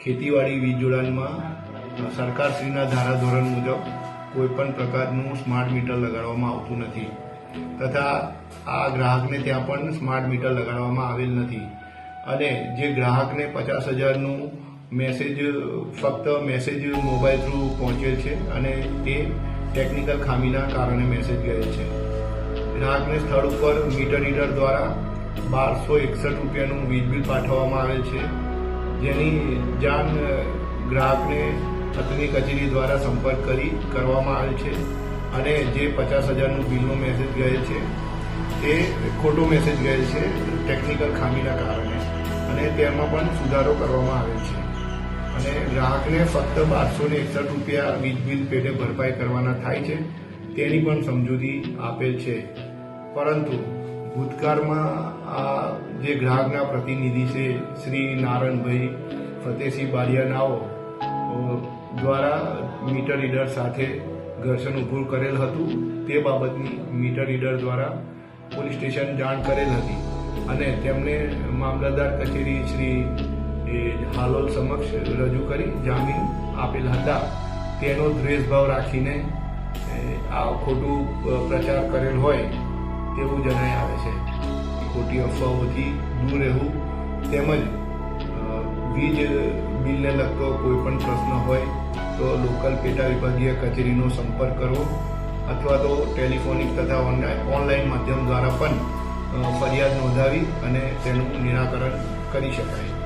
ખેતીવાડી વીજ જોડાણમાં સરકારશ્રીના ધારાધોરણ મુજબ કોઈપણ પ્રકારનું સ્માર્ટ મીટર લગાડવામાં આવતું નથી તથા આ ગ્રાહકને ત્યાં પણ સ્માર્ટ મીટર લગાડવામાં આવેલ નથી અને જે ગ્રાહકને 50,000નું મેસેજ ફક્ત મેસેજ મોબાઈલ થ્રુ પહોંચેલ છે અને તે ટેકનિકલ ખામીના કારણે મેસેજ ગયેલ છે. ગ્રાહકને સ્થળ ઉપર મીટર રીડર દ્વારા 1261 રૂપિયાનું વીજ બિલ પાઠવવામાં આવેલ છે, જેની જાણ ગ્રાહકને તકની કચેરી દ્વારા સંપર્ક કરવામાં આવેલ છે અને જે 50,000નું બિલનો મેસેજ ગયેલ છે તે ખોટો મેસેજ ગયેલ છે ટેકનિકલ ખામીના કારણે અને તેમાં પણ સુધારો કરવામાં આવેલ છે અને ગ્રાહકને ફક્ત 1261 રૂપિયા વીજ બિલ પેટે ભરપાઈ કરવાના થાય છે તેની પણ સમજૂતી આપેલ છે. પરંતુ ભૂતકાળમાં આ જે ગ્રાહકના પ્રતિનિધિ છે શ્રી નારણભાઈ ફતેહસિંહ બારિયાનાઓ દ્વારા મીટર રીડર સાથે ઘર્ષણ ઊભું કરેલ હતું. તે બાબતની મીટર રીડર દ્વારા પોલીસ સ્ટેશન જાણ કરેલ હતી અને તેમને મામલતદાર કચેરી શ્રી હાલોલ સમક્ષ રજૂ કરી જામીન આપેલ હતા. તેનો દ્વેષભાવ રાખીને આ ખોટું પ્રચાર કરેલ હોય તેવું જણાઈ આવે છે. ખોટી અફવાઓથી દૂર રહેવું તેમજ વીજ બિલને લગતો કોઈ પણ પ્રશ્ન હોય તો લોકલ પેટા વિભાગીય કચેરીનો સંપર્ક કરવો અથવા તો ટેલિફોનિક તથા ઓનલાઈન માધ્યમ દ્વારા પણ ફરિયાદ નોંધાવી અને તેનું નિરાકરણ કરી શકાય.